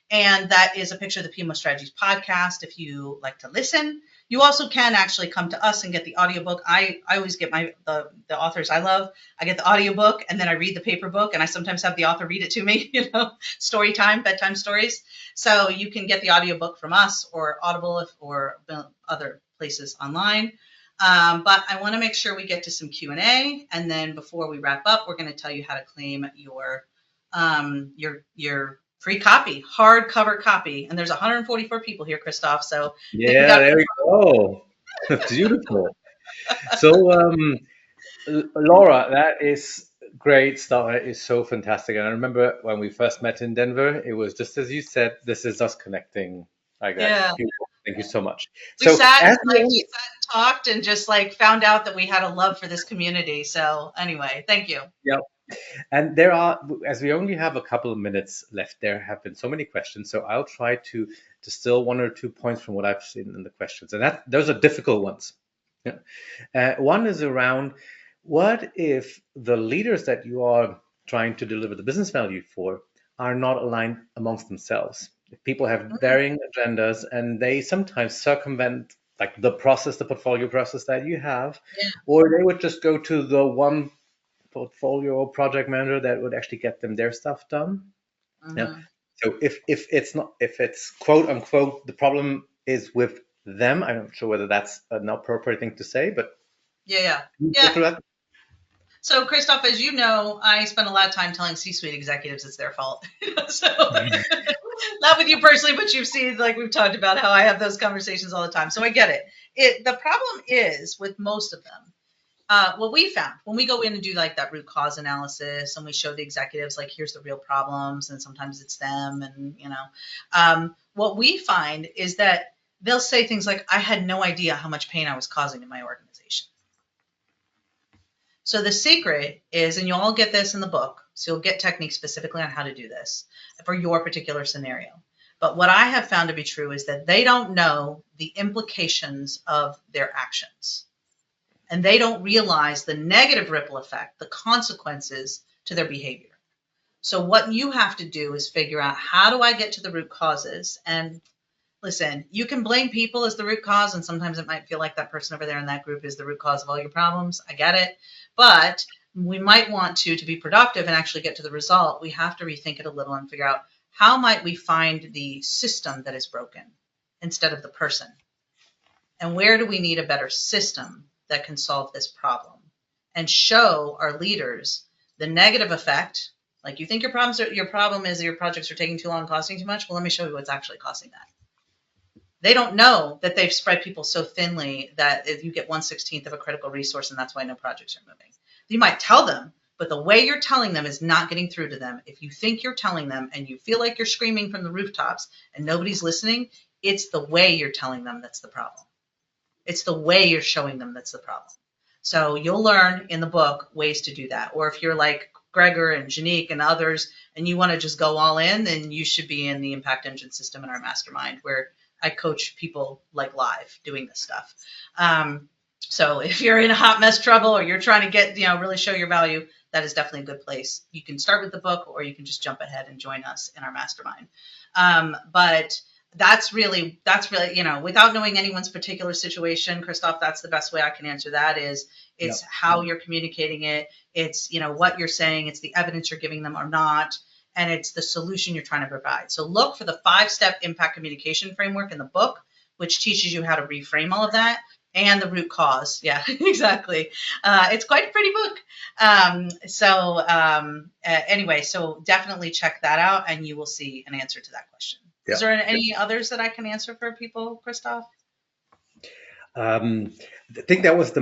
And that is a picture of the PMO Strategies podcast if you like to listen. You also can actually come to us and get the audiobook. I always get the authors I love. I get the audiobook and then I read the paper book, and I sometimes have the author read it to me, story time, bedtime stories. So you can get the audiobook from us or Audible or other places online. But I want to make sure we get to some Q&A, and then before we wrap up, we're going to tell you how to claim your free copy, hardcover copy. And there's 144 people here, Christoph. So yeah, there we go. Beautiful. So, Laura, that is great stuff. That is so fantastic. And I remember when we first met in Denver, it was just as you said, this is us connecting like that. Yeah. Thank you so much. We sat and talked and just found out that we had a love for this community. So anyway, thank you. Yep. And there are, as we only have a couple of minutes left, there have been so many questions. So I'll try to distill 1 or 2 points from what I've seen in the questions. And those are difficult ones. Yeah. One is around, what if the leaders that you are trying to deliver the business value for are not aligned amongst themselves? If people have varying agendas and they sometimes circumvent like the process, the portfolio process that you have, Yeah. or they would just go to the one portfolio or project manager that would actually get them their stuff done. Yeah. Hmm. So if it's not, if it's quote unquote the problem is with them, I'm not sure whether that's an appropriate thing to say, but Yeah. Yeah. go Yeah. through that. So, Christoph, as you know, I spend a lot of time telling C-suite executives it's their fault. So, not with you personally, but you've seen, like we've talked about, how I have those conversations all the time. So I get it. The problem is with most of them. What we found when we go in and do like that root cause analysis, and we show the executives like here's the real problems, and sometimes it's them, and what we find is that they'll say things like, "I had no idea how much pain I was causing in my organization." So the secret is, and you'll all get this in the book, so you'll get techniques specifically on how to do this for your particular scenario. But what I have found to be true is that they don't know the implications of their actions. And they don't realize the negative ripple effect, the consequences to their behavior. So what you have to do is figure out, how do I get to the root causes? And listen, you can blame people as the root cause, and sometimes it might feel like that person over there in that group is the root cause of all your problems. I get it. But we might want to be productive and actually get to the result. We have to rethink it a little and figure out, how might we find the system that is broken instead of the person? And where do we need a better system that can solve this problem? And show our leaders the negative effect. Like, you think your problem is your projects are taking too long, costing too much? Well, let me show you what's actually costing that. They don't know that they've spread people so thinly that if you get 1/16 of a critical resource, and that's why no projects are moving. You might tell them, but the way you're telling them is not getting through to them. If you think you're telling them and you feel like you're screaming from the rooftops and nobody's listening, it's the way you're telling them that's the problem. It's the way you're showing them that's the problem. So you'll learn in the book ways to do that. Or if you're like Gregor and Janique and others, and you want to just go all in, then you should be in the Impact Engine system in our mastermind, where I coach people like live doing this stuff. So if you're in a hot mess trouble, or you're trying to get, really show your value, that is definitely a good place. You can start with the book, or you can just jump ahead and join us in our mastermind. But that's really, without knowing anyone's particular situation, Christoph, that's the best way I can answer that. Is it's how you're communicating it. It's, what you're saying. It's the evidence you're giving them or not. And it's the solution you're trying to provide. So look for the 5-step impact communication framework in the book, which teaches you how to reframe all of that, and the root cause. Yeah, exactly. It's quite a pretty book. Anyway, so definitely check that out, and you will see an answer to that question. Yeah. Is there any others that I can answer for people, Christoph? I think that was the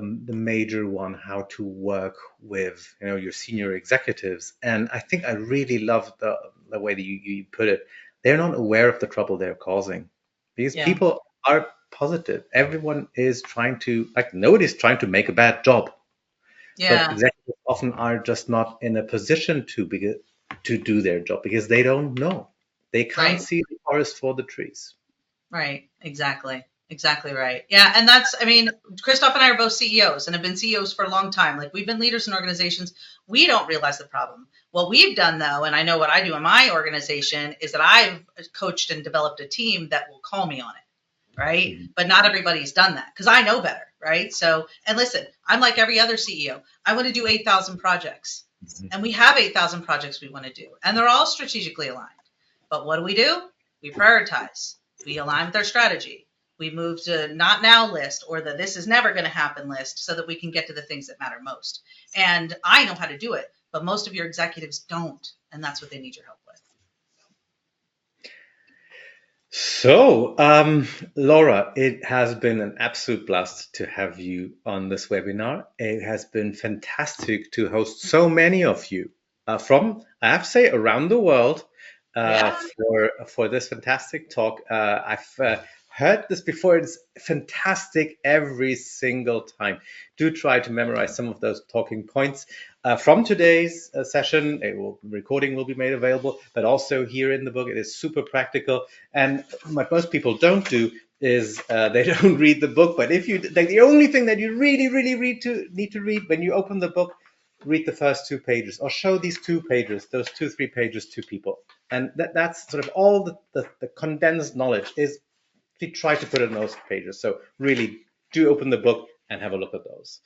major one, how to work with your senior executives. And I think I really love the way that you put it. They're not aware of the trouble they're causing, because people are positive. Everyone is trying to, nobody's trying to make a bad job. Yeah. But executives often are just not in a position to do their job, because they don't know. They can't see the forest for the trees. Right. Exactly right. Yeah. And Christoph and I are both CEOs and have been CEOs for a long time. Like, we've been leaders in organizations. We don't realize the problem. What we've done, though, and I know what I do in my organization, is that I've coached and developed a team that will call me on it. Right. Mm-hmm. But not everybody's done that, because I know better. Right. So, and listen, I'm like every other CEO. I want to do 8,000 projects. Mm-hmm. And we have 8,000 projects we want to do, and they're all strategically aligned. But what do? We prioritize. We align with our strategy. We move to not now list, or the this is never going to happen list, so that we can get to the things that matter most. And I know how to do it, but most of your executives don't. And that's what they need your help with. So, Laura, it has been an absolute blast to have you on this webinar. It has been fantastic to host so many of you from, I have to say, around the world. For this fantastic talk. I've heard this before. It's fantastic every single time. Do try to memorize some of those talking points from today's session. Recording will be made available, but also here in the book, it is super practical. And what most people don't do is they don't read the book. But if you, the only thing that you really need to read when you open the book, read the first 2 pages, or show these 2 pages, those 2-3 pages to people. And that's sort of all the condensed knowledge is try to put it in those pages. So really do open the book and have a look at those.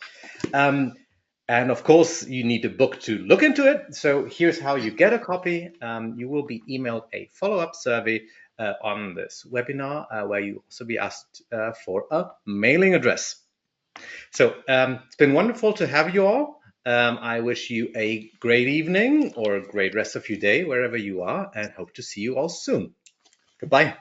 And of course, you need a book to look into it. So here's how you get a copy. You will be emailed a follow-up survey on this webinar, where you also be asked for a mailing address. So it's been wonderful to have you all. I wish you a great evening or a great rest of your day, wherever you are, and hope to see you all soon. Goodbye.